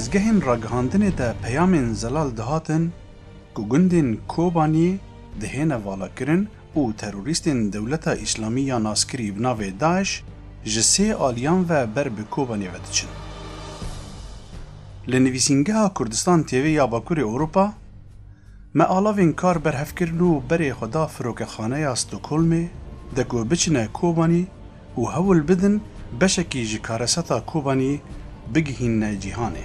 دزگهین راگهاندن ده پیامین زلال دهاتن که گندین کوبانی دهین والا کرن و تروریستین دولت اسلامی یا ناسکری بناو داعش جسه آلیان و بر به کوبانی ودچن. لنویسینگه کردستان تیوی یا باکور اروپا ما آلاوین کار برهفکرن و بری خدا فروک خانه استوکولمی دگو بچنه کوبانی و هول بدن بشکی جکارستا کوبانی بگهین جیهانه.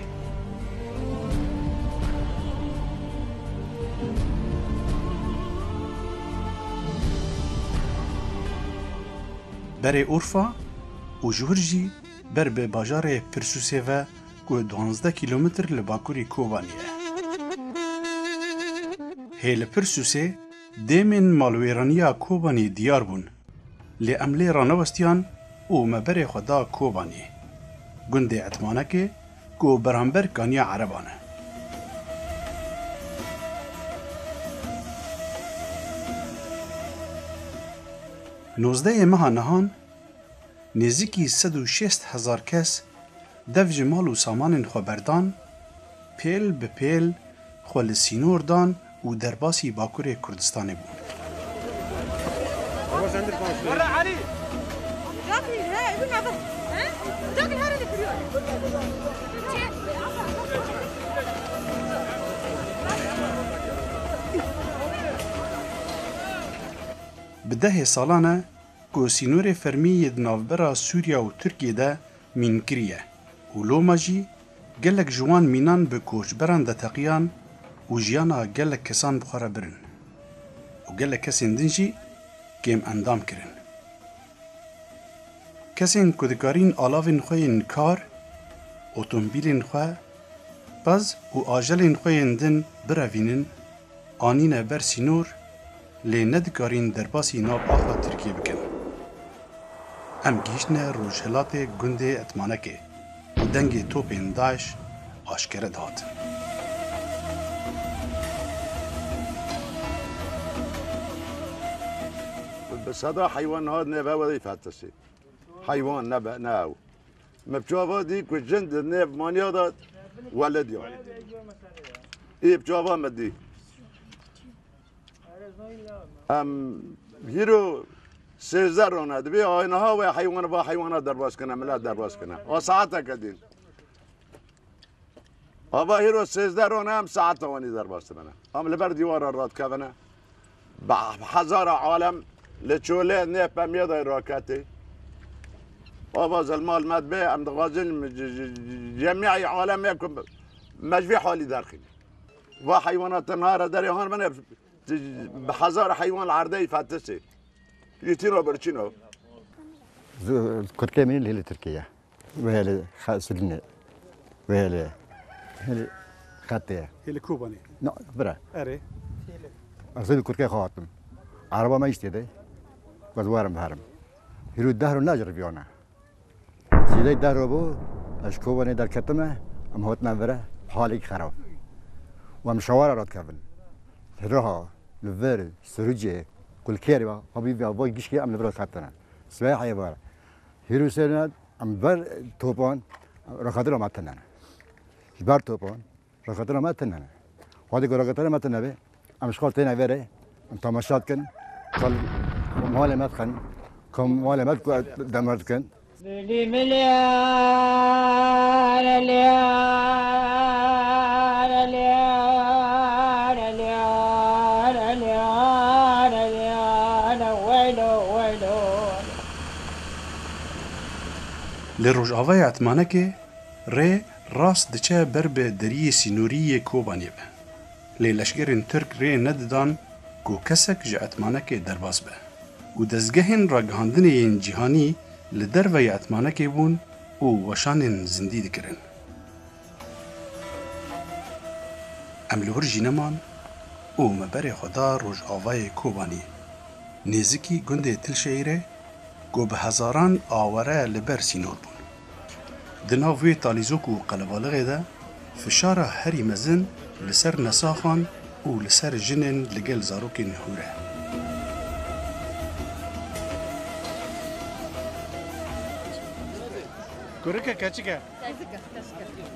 بر اورفا و جورجی بر به باجار پرسوسه و که 12 کیلومتر لباکوری کوبانیه. هیل پرسوسه دیمین مالویرانیا کوبانی دیار بون لی عمله رانوستیان و مبر خدا کوبانی گنده اتمانه که برانبر کانیا عربانه. 19 ماه نهان نزدیکی 160,000 کس دف جمال و سامان خبردان پیل به پیل خول سینور دان و درباسی باکور کردستان بود. به 10 سالانه که سینور فرمی ناوبرا سوریا و ترکیه ده مین کریه و لوماجی گلک جوان مینان به کوچبران ده تقیان و جیانا گلک کسان بخوره برن و گلک کسین دنجی کم اندام کرن. کسین کدکارین آلاوین خوین کار اوتومبیلین خواه باز و آجلین خوین دن براوینن آنین بر سینور لی ندکارین درباسی ناب آخا ترکیه بکن. ام گیشنه روشهلات گنده اتمانکه و دنگ توپین داعش آشکره داد. بصدا حيوان هاد نبا وظيفة تسي حيوان نبا ناو مبجوابا دي كو جند نيف مانيا داد ولد يوم ايه بجوابا مدي هيرو سيزرون دبي اينها و حيوان با حيوانات درباس كنا ملا درباس كنا وساعتها كدين ابا هيرو سيزرون هم ساعتها وني درباس كنا ام لبر ديوار الراد كفنا بحزار عالم لچوله نه پمیاد راکتی آواز المال مدبه ام دغازل جميع عالم يكون مجبي حالي داخلي وحيوانات النهار داري هون من بحزار حيوان العردي فاتسي يتيرو برشينو تركيا من اللي تركيا وهي سلنة وهي خاتية هي كوباني لا برا اري أصل تركيا خاتم عربا ما يشتري وزوارم بهرم هيرو الدهر ناجر بيونا سيدي الدهر بو اشكوباني در كتمه ام هوتنا برا حالي خراب وام شوارع رات كفن هروها لفير سروجي كل كيري حبيبي ابوي جيشكي ام لبرا خاتنا سباحه يبار هيرو سيرنا ام بر توبان رخادر ما تنن بار توبان رخادر ما تنن وادي رخادر ما تنن ام شغل تينا فيري ام تماشات كن قال مالي مدخن كم مالي مدخن دمرت كن ملي مليار ليار ليار ليار ليار ليار ويلو ويلو لروجاوای اتمانکه ری راست دچه بر به دری سینوری کوبانیه به لی لشگرین ترک ری نددان کو کسک جه اتمانکه درباز به و دزگهین راگهاندنین جیهانی لدروی اتمانکه بون و وشانین زندی دکرن. املور جینمان و مبر خدا روجاوای کوبانی نزکی گنده تل شیره گو به هزاران آوره لبر سینور بون. دناوی تالیزوک و قلبالغه ده فشار هری مزن لسر نساخان و لسر جنن لگل زاروک نهوره. كوريكا كاتشيكا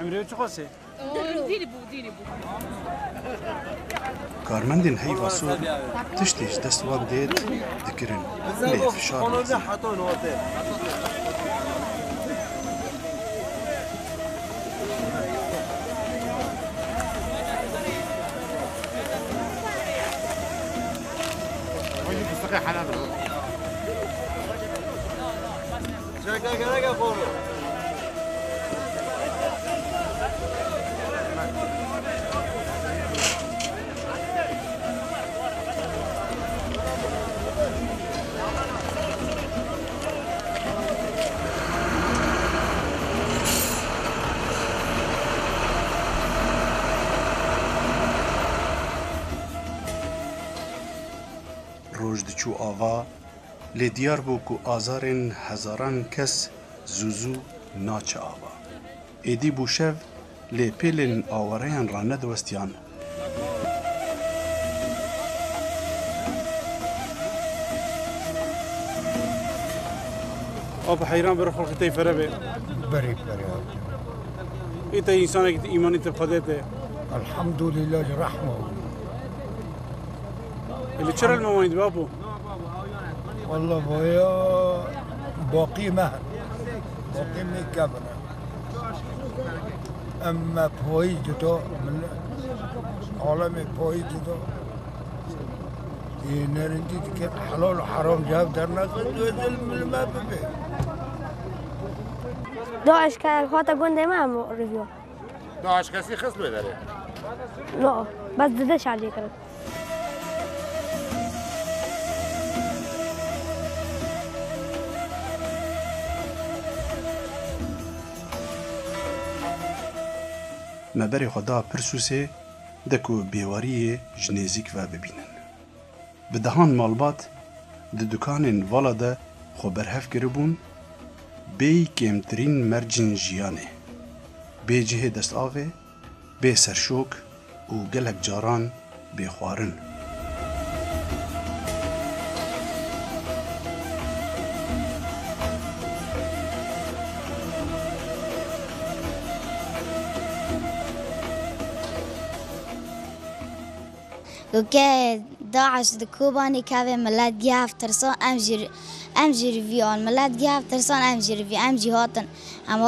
امريو تشخوسي كارمندين هاي واسو تشتيش دستوان ديت دكرن ليه فشار روج دچو آوا لی دیار بو کو آزارن هزاران کس زوزو ناچ آوا ایدی بو شو لی پیلن آوریان را ندوستیان آب حیران برو خلق تیفره بی بري ایتا انسان که ایمانی تبخدته الحمد لله رحمه اللي تشرى الموانيد بابو والله بويا باقي مهر باقي من كبرة اما بوي جدو من عالم بوي جدو نرندي كيف حلال وحرام جاب در نظر من ما ببي داعش كان خاطر قندي ما ريفيو داعش کسی خصم داره لا بس زدش عليه كده مبری خدا پرسوسه دکو بیواری جنیزیک و ببینن. به دهان مالبات د دکانن والا ده خو برهف گربون بی کمترین مرجن جیانه بی جه دست آوه بی سرشوک و گلک جاران بی خوارن وكا داعش دكوباني كافي ملات جاف ترسان امجي فيون ملات جاف ترسان امجي في امجي هاتن ام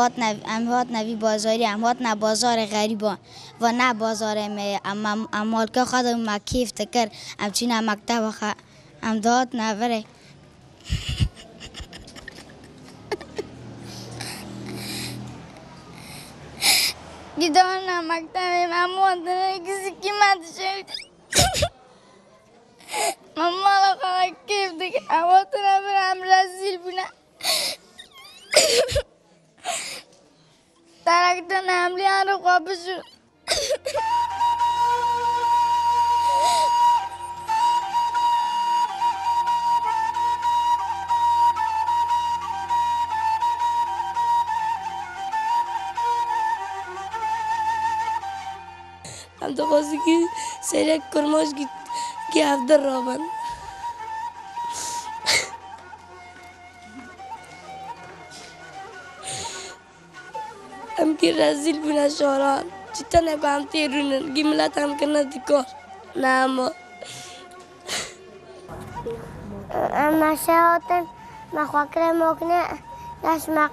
هاتنا في بازاري ام هاتنا بازار غريبان و نه بازار ام مالك خدم ما كيف تكر ام چينا مكتب خ ام داتنا وره گیدانا مكتب اموات کسی کی مد شد ماما لقد كيف دك أوتنا برام رزيل بنا تركتنا عملي أنا قابشو هم تقصي كي سيرك كرماش كي أفضل رابن هم كي رزيل بنا شاران جتنا كام تيرون جملات هم كنا ديكور نعم أما شاطن ما خاكر مقنع ناس ما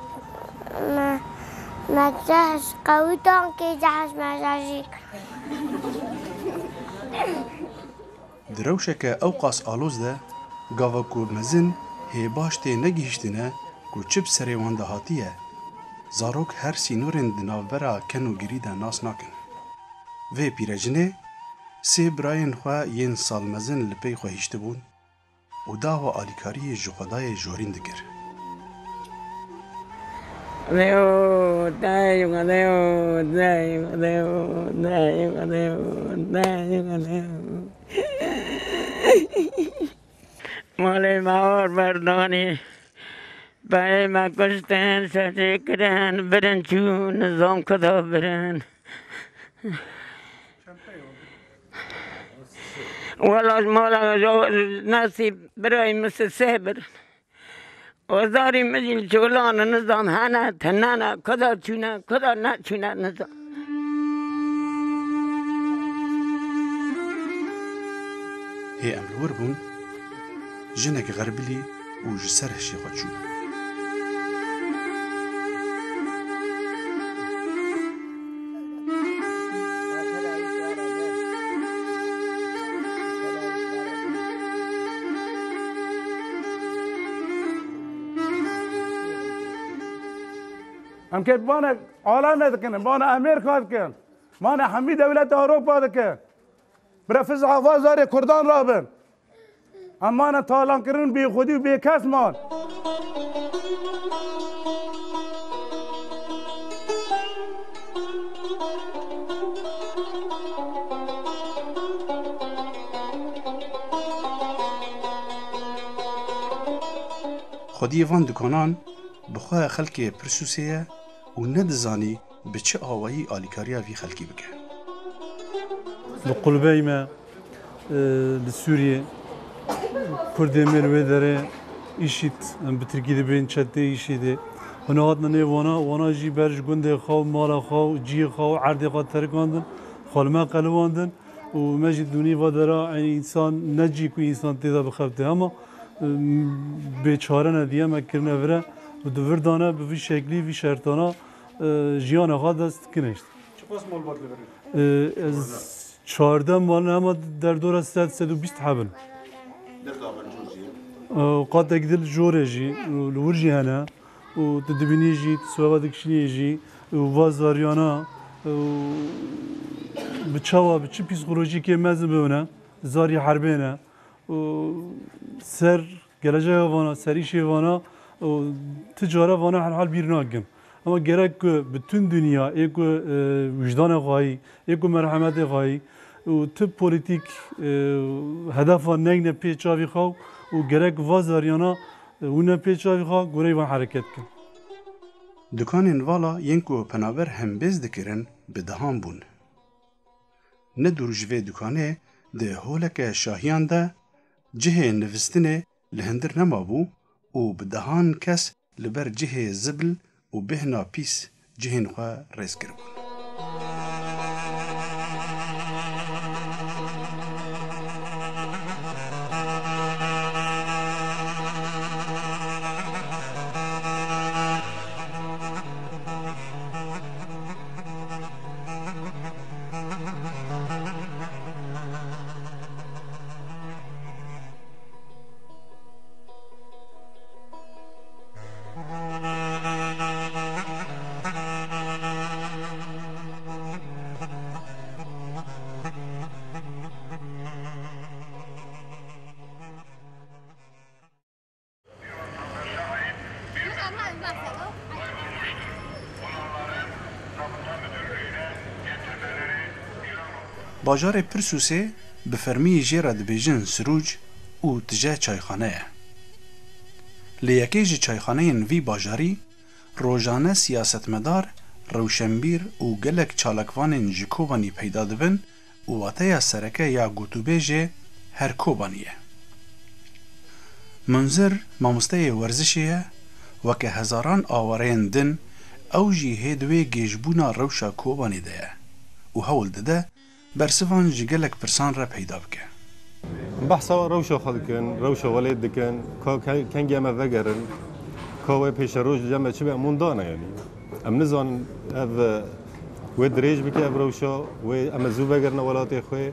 جهش قوي كي جهش ما جاجيك دروشك اوقاس آلوز ده گاوا کو مزن هی باشته نگیشتنه کو چپ سری وانده هاتیه زاروک هر سینورن دناوبرا کنو گریده ناس ناکن و پیرجنه سی براین خواه ین سال مزن لپی خواهیشته بون و داوا آلیکاری جخدای جورین دگر Adeu, adeu, adeu, adeu, adeu, adeu, adeu, adeu. مال مار بردانی بای ما کشتن سچه کرن برن چون نظام کدا برن والا مالا ناسی برای مثل سه برن وزاري مجل شغلان نظام هانا تنانا كذا تشونا كذا نا تشونا نظام هي ام الوربون جنك غربلي وجسره شي خدشو ام كيف بانا عالم دكن بانا امريكا دكن بانا حمي دولة اوروبا دكن برفز عوازار كردان رابن اما انا طالان كرن بي خودي بي كاس مان خودی وان دکانان بخواه خلک پرسوسیه و ندزانی به چه آوایی آلیکاریا وی خلکی بکه. بقلبي ما لسوريا كردي من ودره إيشيت بتركي دبين شتى إيشيده هناهاتنا وانا جي برج جندي خاو مالا خاو جي خاو عرض خاو تركاندن خالما قلواندن ومجد دوني ودرا يعني إنسان نجي كو إنسان تدا بخبته أما بيشارنا ديا ما كرنا فرا ودور دانا بفي شكلي في شرطانا جيانا خادست كنشت. چه پاس مال باد لبرید؟ 14 مال اما در دور از 120 حبل قاعد اقدر جورجي الورجي هنا وتدبنيجي تسوى دكشنيجي وفازاريانا بتشوا بتشي بسيكولوجيكي مازن بونا زاري حربينا سر جلجه وانا سريشي وانا تجاره وانا حال بيرناقم اما gerek bütün dünya eko vicdan gayi eko merhamet gayi و تو politik هدفا نگن پیچاوی خواو و gerek vazariyana اون پیچاوی خواو گوری وان حرکت کن. دکانین والا ینکو پناور هم بیز دکرن به دهان بون. ندور جوه دکانه ده هولک شاهیان ده جه نوستنه لهندر نمابو و به دهان کس لبر جه زبل و بهنا پیس جهن خواه ریز کربون. باجار پرسوسه به فرمی جیرا دبیجن سروج او تجه چایخانه. لیکی جی چایخانه وی باجاری روزانه سیاستمدار روشنبیر و گلک چالکوان جکوبانی پیدا دبن و واتیا سرکه یا گوتوبه جه هر کوبانیه. منظر مامسته ورزشیه وکه هزاران آوارین دن او جی هیدوی گیجبونا روشا کوبانی ده و هول ده برسفان جگلک پرسان را پیدا بکه. بحثا روشا خلکن، روشا ولید دکن، کن جمع وگرن، که پیش روش جمع چه به موندانه یعنی. ام نزان اف و دریج بکه اف روشا و ام زو وگرن ولاتی خوی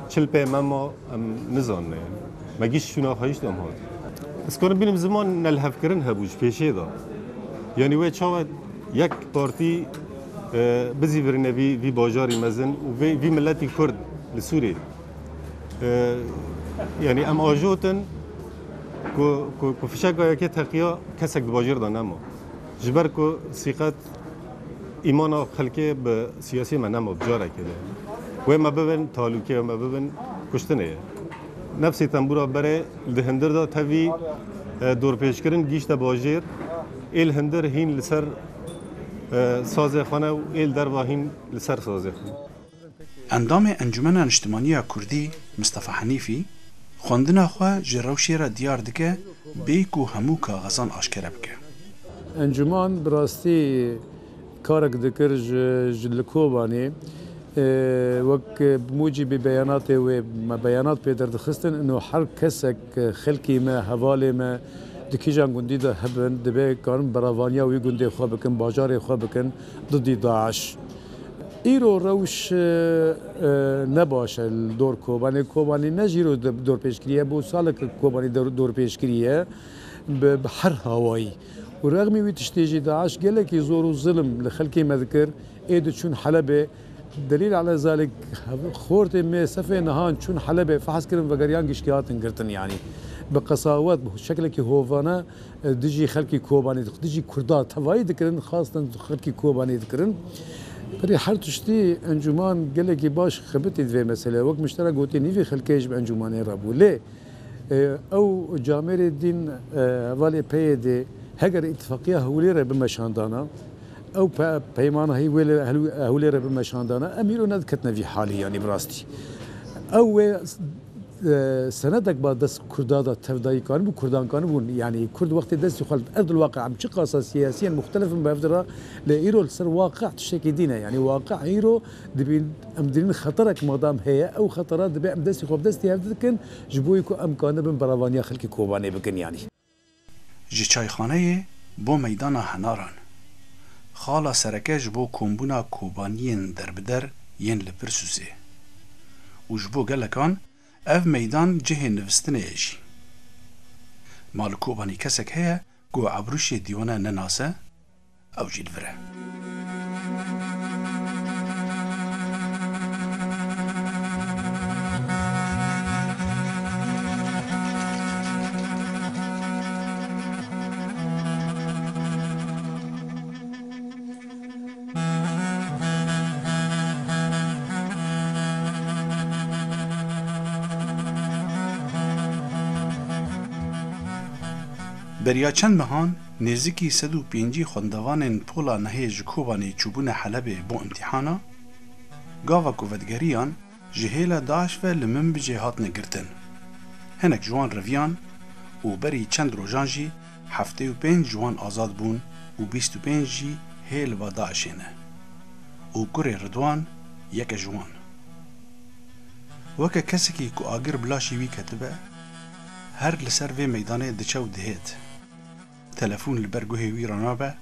چل پی مما ام نزان یعنی. مگیش شونا خواهیش دام هات. اسکان بینیم زمان نلحف کرن هبوش پیشه دا. یعنی و چاوت یک پارتی بزی ورنه وی باجاری مزن و وی ملتی کرد لسوری یعنی ام آجوتن کو فشکایی که تقیا کسک باجر دانم جبر کو سیقت ایمان خلقی به سیاسی من نمو بجاره کده و ما ببین تعلقی و ما ببین کشتنه نفسی تنبورا بره دهندر دا تاوی دور پیش کردن گیشت باجر ایل هندر هین لسر سازه خانه و ایل در واهین لسر سازه خانه. اندام انجمن اجتماعی کردی مصطفی حنیفی خوندنا خو جروشی را دیار دکه بیکو همو کاغذان آشکره بکه. انجمان براستی کارک دکر جلکوبانی وك بموجب بيانات وبيانات بيدر دخستن انه هر كسك خلقي ما حواله ما دكيجان گوندي ده هبن دبي كان براوانيا وي گوندي خو بكن باجار خو بكن ضد داعش ايرو روش نباشه الدور كوباني نجيرو دور پیشگیریه بو سالك كوباني دور پیشگیریه بحر هوایی ورغم وي تشتيجي داعش قالك يزور الظلم لخلقي ما ذكر ايدو شون حلبه دليل على ذلك خورت ما سفه نهان شون حلبة فحص كرم وقريان قشكيات انقرتن يعني بقساوات بشكل كي هوفانا دجي خلقي كوباني دجي كردات هواي ذكرن خاصة خلقي كوباني ذكرن بري حر تشتي انجمان قال لك باش خبتي في مسألة وقت مشترك قلت نيفي خلقيش بانجمان رابو ليه او جامير الدين والي بيدي هجر اتفاقية هوليرة بمشاندانا او پیمان هی هولی را بمشاندانا امیرو ندکتنا في حالی يعني براستي او سندك بعد دست كردادا تفداي كان بو كردان كانوا يعني كرد وقت دست خلت ارض الواقع عم قصص سياسيا مختلفه بفتره لايرو صار واقع تشكي دينا يعني واقع ايرو دبي امدين خطرك مدام هي او خطرات دبي ام دست خوب دستي هذكن جبويكو امكان بن براوانيا خلقي كوباني بكن يعني جي چایخانه بو میدان هناران خالا سرکش بو کمبونا کوبانیین در بدر ین لپرسوزه و جبو گلکان اف میدان جه نوستنه ایجی مال کوبانی کسک هیا گو عبروش دیوانه نناسه او جید وره بریا چند مهان نزدیکی 105 خوندوان پولا نهیج کوبانی چوبون حلبه بو امتحانا گاوا کوودگریان جهیل داعش و لمن بجهات نگرتن هنک جوان رویان و بری چند روزان جی 75 جوان آزاد بون و 25 جی هیل و داعشینه و گره ردوان یک جوان وکه کسی که کو آگر بلاشی وی کتبه هر لسر و میدانه دچو دهید تلفون لبرگو هیوی رانابه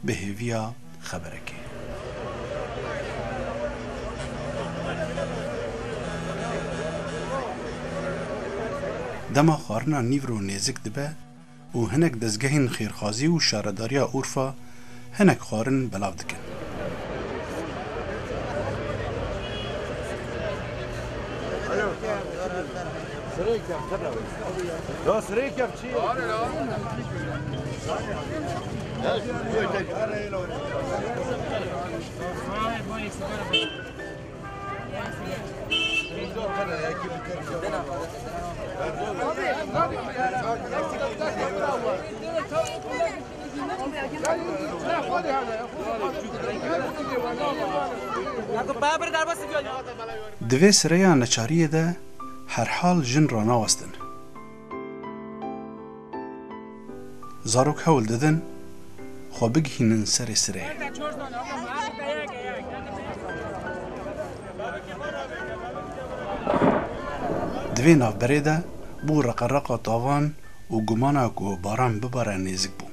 به هیویا خبرکی دما خارنا نیورو نزک دبه و هنک دزگهین خیرخازی و شارداریا اورفا هنک خارن بلاو دکن لا سريكة بشي دوی سریا نچاریه ده هر حال جن را ناوستن زاروک هول ددن خو بگهینن سر سره دوی ناف بریده بو رقرقا تاوان و گمانا کو باران بباره نزک بو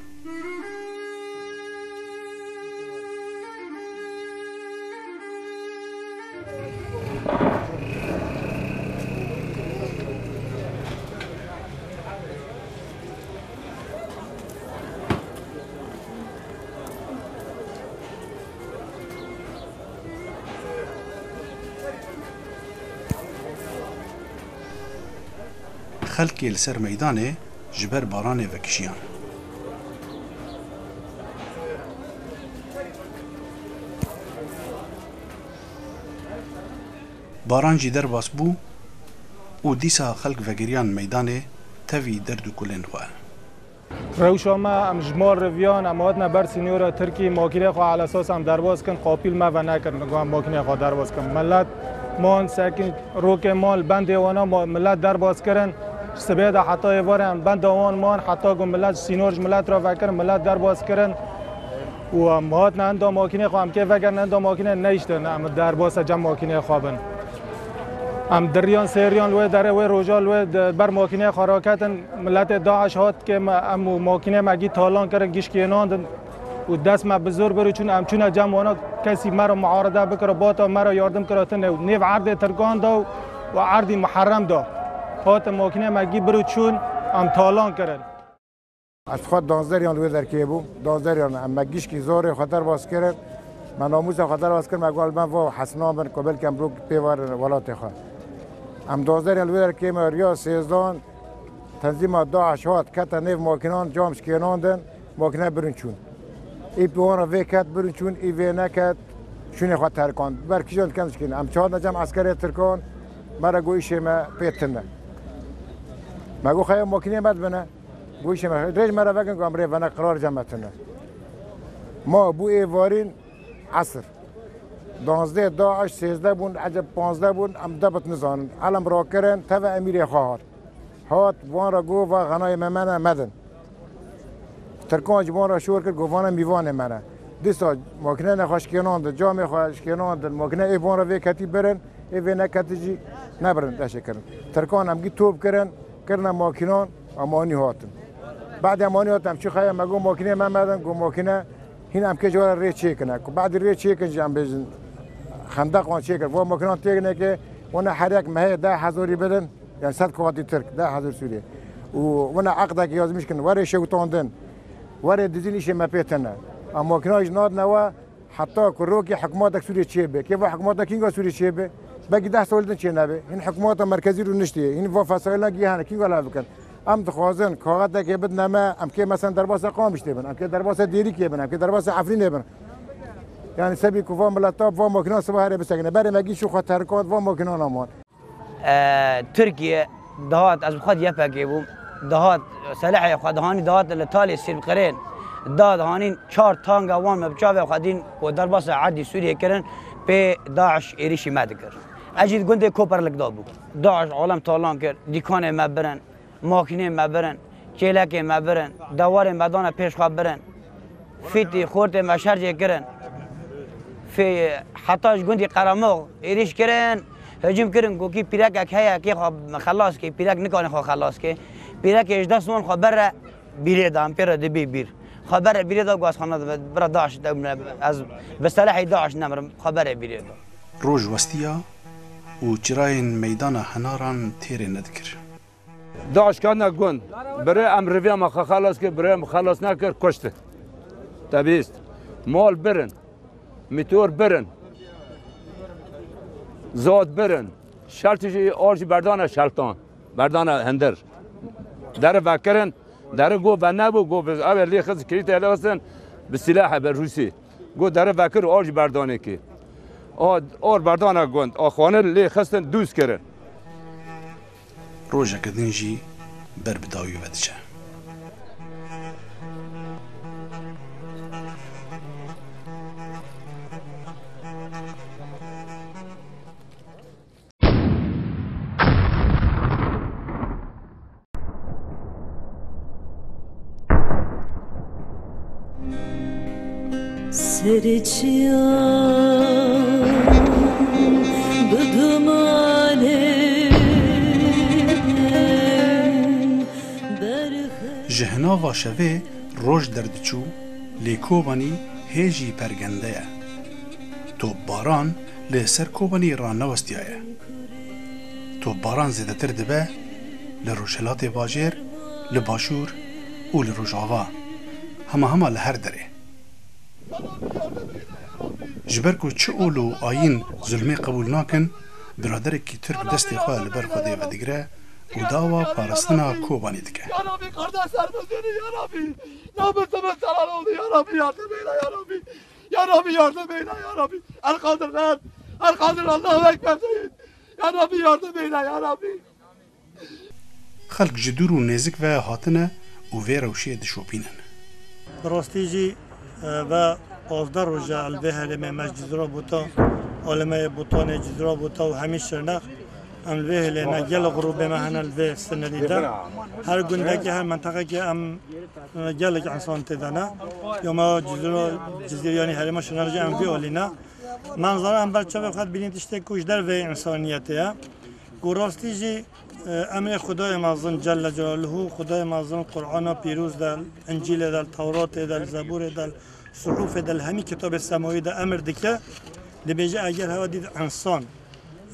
خلقی لسر میدانه جبر بارانه و کشیان باران جی در باس بو و دیسا خلق و گریان میدانه تاوی درد و کلین خواه روشا ما ام جمار رویان امادنا بر سینیورا ترکی ماکینه خواه على اساس هم درواز کن قاپیل ما و نکرد نگوهم ماکینه خواه درواز کن ملت مان ساکن روک مال بند وانا ملت در باز کردن سبیده حتی وارن بند وان مان حتی گم ملت سینورج ملت را فکر ملت در باز کردن و مهات نه اندام ماکینه خواهم که وگر نه اندام ماکینه نیشتن ام در باز جمع ماکینه خوابن ام دریان سریان و در و روجال و بر ماکینه خراکتن ملت داعش هات که ام ماکینه مگی تالان کردن گیش کیناندن و دست ما بزرگ برو چون ام چون جمع وانا کسی مرا معارضه بکره باتا مرا یاردم کراتن نیو عرض ترکان دا و عرض محرم دا هات ماکینه مگی برو چون ام تالان کردن از خود 12 ریال وی در کی بو 12 ریال اما گیش کی زور خاطر باز کرد من ناموس خاطر باز کرد مگال من و حسنا بن قبل کم برو پیوار ولات خو ام 12 ریال وی در کی مریا سیزدان تنظیم داعش هات کتا نیو ماکینان جامش کیناندن ماکینه برون چون ای پیوان وی کت برون چون ای وی نکت شونه خاطر ترکان برکیجان کنش کین ام چهار نجم عسکری ترکان مرا گویش ما پیتنه مگو خیام ماکینه مد بنه گویش ما ریج مرا وگن گام ری ونا قرار جمعتنه ما بو ایوارین عصر 12 داعش 13 بون عجب 15 بون ام دبت نزانن علم را کرن تو امیر خواهر هات وان را گو و غنای ممنه مدن ترکان جوان را شور کرد گوانه میوان منه دیسا ماکنه نخواش کناند جامع خواش کناند ماکنه ایوان را وی کتی برن ایوان نکتی جی نبرن دشه کرن ترکان هم گی توب کرن ماکنان امانی هاتن بعد امانی هاتم چی خواهیم مگو ماکنه من مدن گو ماکنه هین هم که جوار ری چی کنه بعد ری چی کنه جام بیزن خندق آن چی کنه و ماکنان تیگنه که وانا حریک مهی 10,000 بدن یعنی 100 قواتی ترک 10,000 سوریه و وانا عقده که یازمیش کنه وری شوتاندن وری دیزینیش ما پیتنه اما کناج ناد نوا حتی کروکی حکومت سوریه چی به که و حکومت کینگا سوریه چی به بگی 10 سال دن چی نبه این حکومت مرکزی رو نشتیه این و فصایل گیهانه کینگا لا بکن ام تخوازن کاغذ که بد نما ام که مثلا درباس قامش تبن ام که درباس دیری که بن ام که درباس عفرین بن یعنی سبی کوفا ملتاب و ماکنا سباره بسکنه برای مگی شو خاطر کات و ماکنا نامان ترکیه دهات از خود یپکی بوم دهات سلاح خودهانی دهات لتالی سیب قرین داد هانین 4 تانگ وان مبچاو خودین و درباس عادی سوریه کردن به داعش ایریشی مدکر اجید گنده کوپر لگداد بود داعش عالم تالان کرد دیکان مبرن ماکینه مبرن چیلک مبرن دوار مدان پیش خواب برن فیتی خورت مشرج کرن فی حتاش گندی قرماق ایریش کرن هجوم کردن گوکی پیرک اکهیا کی خواب خلاص کی پیرک نکانه خواب خلاص کی پیرک 18 سون خبر بیره دام پیر دبی بیر خبر بیره دا گواز خانه برا داعش از بسلاح داعش نمر خبر بیره دا روز وستیا و جراین میدان هناران تیر ندکر داعش کانا گند برای امروی ما خلاص که برای خلاص نکرد کشته تبیست مال برن میتور برن زاد برن شرطی آرژی بردان شلطان بردان هندر در وکرن در گو و نبو گو اول لی خز کریت الهستن به سلاح به روسی گو در وکر آرژی بردانه که آر بردان گند آخوانه لی خستن دوست کرن روژه کدن جی بر بداوی ودچه جهنا واشوه روش دردچو لیکوبانی هیجی پرگنده تو باران لسر کوبانی رانوستیایه تو باران زیده تر دبه لروشلات باجر لباشور و لروجاوا همه لهر دره جبرکو چه اولو آین ظلمه قبول ناکن برادر کی ترک دستی خواه لبر خوده و دیگره و داوا پارستنا کوبانی دکه یا ربی قرده سر بزنی یا ربی نابت من سران oldu یا ربی yardım eyle ya ربی یا ربی yardım eyle ya ربی القادر القادر الله اکبر سید یا ربی yardım eyle ya ربی خلق جدور و نزک و هاتنه و وی روشی دشوپینن راستی جی و آزدار روژه البه هلمه مسجد را بوتا عالمه بوتان جزرا بوتا و همیش شرنخ ام به لنا جل غروب ما هنا البه سنه دیده هر گنده که هر منطقه که ام جل انسان تدانا یا ما جزیریانی هر ما شنرج ام به اولینا منظر ام برچه بخواد بینید اشته کوش در و انسانیته گراستی جی امر خدای معظم جل جلاله خدای معظم قرآن پیروز در انجیل در تورات در زبور در صحف در همین کتاب سماوی در امر دکه دبیجه اگر هوا دید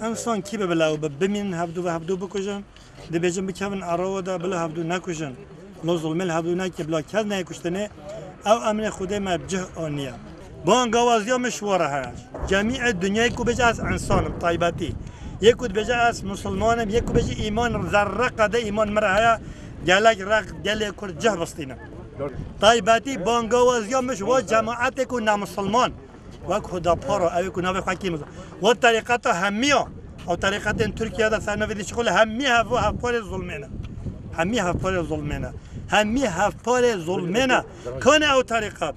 انسان کی به بلاو بمین هفدو بکشن دبیجه بکن عراو دا بلا هفدو نکشن لو ظلمل هفدو نکی بلا کز نکشتنه او امر خدای مبجه آنیه بان گوازیا مشواره هست جمیع دنیای کو بجه از انسانم طایباتی یکو بجه از مسلمانم یکو بجه ایمان ذره قده ایمان مره هیا گلک رق گله کر جه بستینم طایباتی بان گوازیا مش و جماعت کو نامسلمان و خدا پارو اوی کو نوی خاکی مزه و طریقت همیا او طریقت ترکیه دا سنوی دی شغل همی هفپار ظلمینه همی هفپار ظلمینه همی هفپار ظلمینه کنه او طریقت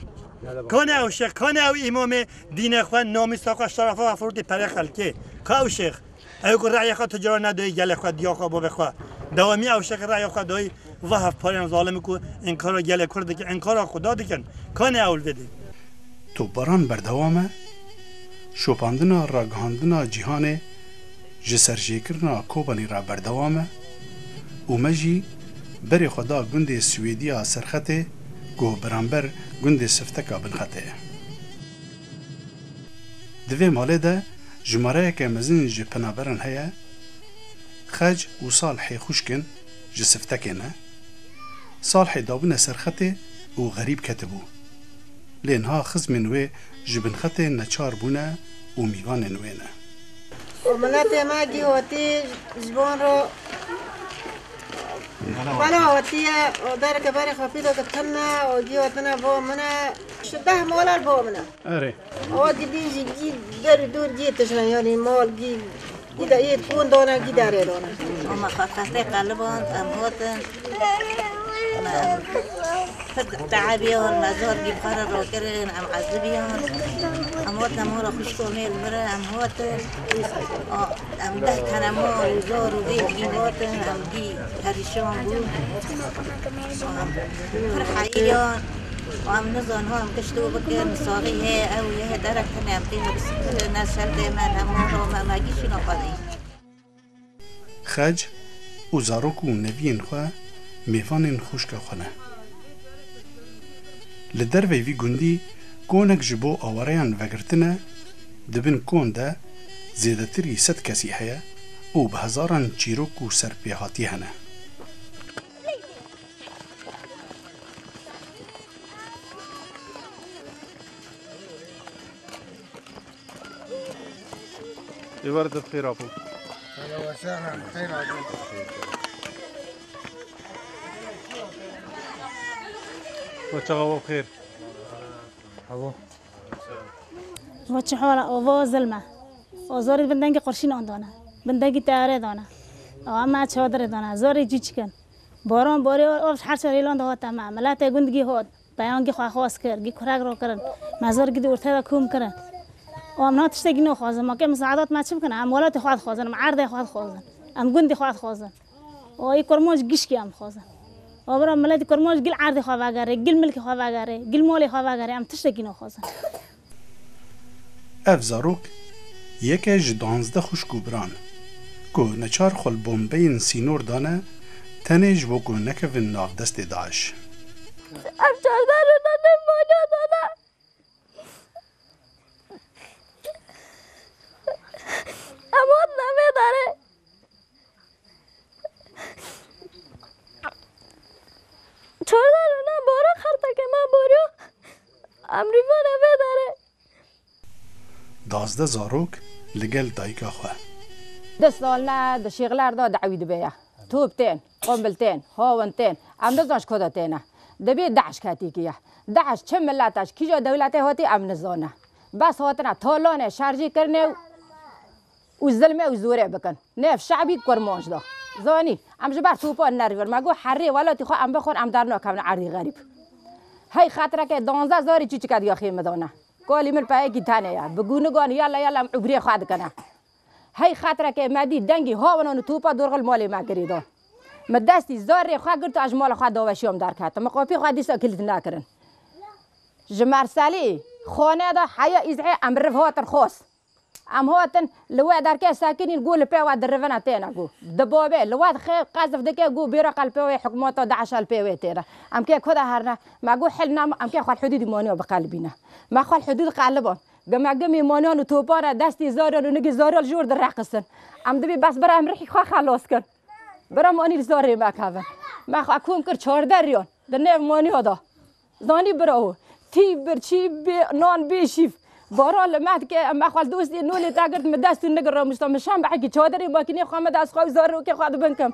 کنه او شیخ کنه او امام دین خواه نامی ساقا شرفا و فروتی پره خلکه که او شیخ او که رعی خواه تجارا ندوی گل خواه دیا خواه بابه خواه دوامی او شیخ رعی خواه دوی و هفپار ظالم کو انکارا گل کرده که انکارا خدا دکن کنه اول بدی تو بران بردوامه شوپاندنا راگهاندنا جیهانه جسرجیکرنا کوبانی را بردوامه و مجی بری خدا گنده سویدیا سرخطه گو برانبر گنده سفتکا بنخطه دوی ماله ده جماره که مزین جی پنابرن هیا خج و صالحی خوشکن جی سفتکه نه صالحی دابونه سرخطه و غریب کتبو لینها خزم نوی جبن خط نچار بونه و میوان نوینه و منات ما گیواتی زبان رو بالا هاتی و در کبار خفیده کتنا و گیواتنا با منه شده مالار با منه اره و دیدین جی در دور جیتشن یعنی مال گی گیدا ایت کون دانه گی داره دانه اما خسته قلبان امهاتن تعبيون مزار جيب قرر وكرن عم عذبيون أمواتنا مورا خشتو ميل مرا أموات أم ده كان مور وزار وزيت جيباتن أم دي هريشون بو فرحيون وأم نزون هو أم كشتو بكر صاغي هي أو يه درك تنام فينا بس كل الناس شرطة ما نمور وما جيشنا قضي خج و زاروك و نبيين خواه میوان خوشک خونه لدر وی گندی کونک جبو آوریان وگرتنه دبن کون ده زیده تری 100 کسی هیا و به هزاران چیروک و سرپیهاتی هنه يبارد بخير أبو أهلا وسهلا بخير أبو وتشغوا بخير أبو وچه حالا او ظلمه زوری بندگی قرشین آن دانه بندگی تیاره دانه اما چادر دانه زوری چیچ کن باران باری آب هر چه ایلان دهات تمام ملت گندگی هات بیانگی خواهاس کرد گی کرگ رو کردن مزار گیدی ارتدا کوم کردن ام ناتشتگی نو خوازم ما که مساعدات ما چه بکنم ام ولات خواهد خوازن ام عرض خواهد خوازن ام گندی خواهد خوازن و ای کرماج گیش کی ام خوازن و برام ملت کرماج گل عرض خواه وگاره گل ملک خواه وگاره گل مالی خواه وگاره ام تشتگی نو خوازن اف زاروک یکی جدانزده خوشکو بران که نچار خل بومبین سینور دانه تنیج و که نکوین ناف دست داعش ام چادر رو دانه مانا دانه اماد نمه داره چادر رو نه بارا خرطه که من بارا امریفا نمه داره 12 زاروک لگل دایکا خواه دستالنا دشيغلار دا دعوي دبيا توبتين قنبلتين هاونتين ام نزاش كودتين دبي داعش كاتيكيا داعش كم ملاتاش كيجو دولتي هوتي ام نزونه بس هوتنا طولونه شارجي كرني والزلمه وزورع بكن نيف شعبي كرمانج دا زاني ام جبر توبا النرفر ما جو حري ولا تخو ام بخون ام درنا كم عري غريب هاي خاطرك 12 زاري چيچ كاد يا خيم دونه قالی من پای کی تانه یا بگونه گان یالا یالا عبری خاد کنه هی خاطره که مادی دنگی ها ونون توپا دورغل مالی ما کریدو مدستی زاری خواه گرت از مال خواه داوشیام در کات مقافی خواه دیسا کلیت نکرن جمار سالی خانه دا حیا ازعی امر هاتن خوص ام هاتن لواد در که ساکنین گول پیواد درفنا تینا گو دبابه لواد خیر قذف دکه گو بیرا قلبه حکومت داعش الپیوه تیرا ام که خدا هرنا ما گو حلنا ام که خال حدود مانیو بقلبینا ما خال حدود قلبان جمع مانیان و توپاره دستی زارل و نگی زارل جور در رقصن ام دبی بس برای امریکی خواه خلاص کن برای مانی زاری مکاون ما خواه کم کر 14 ریال در نیو مانیو دا زانی براو تی برچی نان بیشیف بارا لمات که ما خواه دوستی نولی تاگرد مدستو نگر را مشتمشان بحکی 14 باکنی خواه مدست خواه زاری که خواه بنکم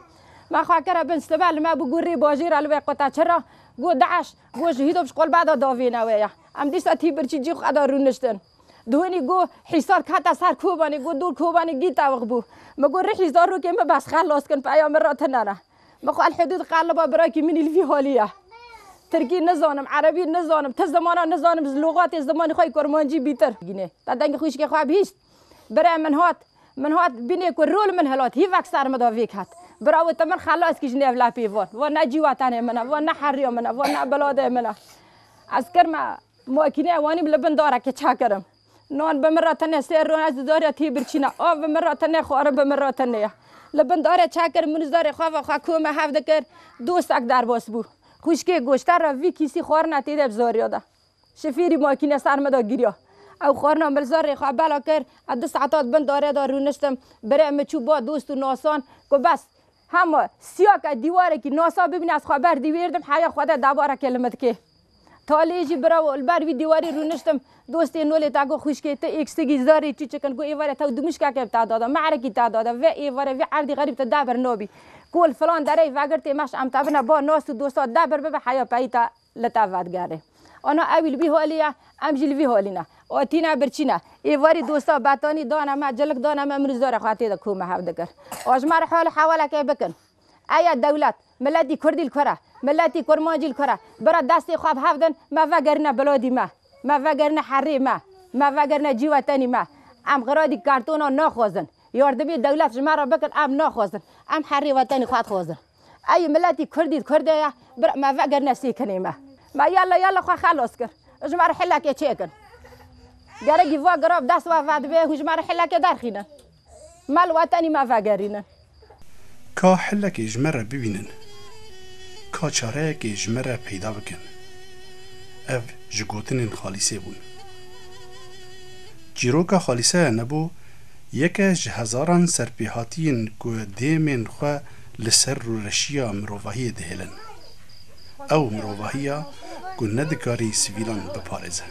ما خواه کرا بن استبال ما بگوری باجیر الوی قطع چرا گو داعش گو شهیدو بشقل بعد داوینا ویا ام دیستا تی برچی جی خواه رونشتن دونی گو حسار کاتا سر کوبانی گو دور کوبانی گیتا وقبو مگو رحی زارو که ما بس خلاص کن پیام راتنا مخو الحدود قلبا براكي من الفي هوليه تركي نزانم عربي نزانم تزمانا نزانم لغات زمان خوي كرمانجي بيتر جينه تدنگ خوش که خواب هیست برای من هات بینه کو رول من هلات هی وکسر مدا ویک هات براو تمن خلاص کی جنیو لا پیوان و نجیواتانه منا و نحریا منا و نبلاده منا عسكر ما كنا واني بلبن دارك كشاكرم نون بمراتنا سيرون از داري تي برچينا او بمراتنا خورم بمراتنا لبن داره شاكر من داره خوا کومه هفت کر دوستک در باس بو خوشکی گوشتر را وی کسی خور نتیده بزاری دا شفیری ماکینه سرمدا گیریا او خورنا ملزاری خوا بلا کر اد ساعتات بن داره دارو نشتم برای مچو با دوست و ناسان کو بس هم سیاک دیواره کی ناسا ببین از خبر دیوردم حیا خدا دباره کلمت که تالیجی برا البر وی دیواری رو نشتم دوستی نولی تاگو خوشکی تا اکستگی زاری چی چکن گو ایواره تا دمش که تا دادا معرکی تا دادا و ایواره وی عردی غریب تا دبر نوبی کول فلان داره وگرتی مش ام تابنا با ناس و دوستا دبر به حیا پیتا لتاوت گاره انا اویل بی حالیا امجل بی حالینا آتینا برچینا ایواری دوستا باتانی دانا ما جلک دانا ما من زار خاطی دا کومه هفت کر آجمار حال حواله که بکن ایا دولت ملتی کردی الکره ملتی کرمانجی الکره برا دستی خواب هفدن ما وگرنا بلادی ما وگرنا حری ما وگرنا جیوتانی ما ام غرادی کارتونا ناخوازن یاردمی دولت شما را بکن ام ناخوازن ام حری وطنی خواد خوازن ای ملتی کردی کرده برا ما وگرنا سیکنی ما یالا خواه خلاص کر شما را حلا که چه کن گرگی وا گراب دست و وعد به شما را حلا که درخینن مال وطنی ما وگرینن کا حلا که جمره ببینن کا چاره که جمره پیدا بکن اف جگوتنین خالیسه بون جیروکا خالیسه نبو یک هزاران سرپیهاتین که دیمین خواه لسر رو رشیا مروواهی دهلن او مروواهی که ندکاری سویلان بپارزه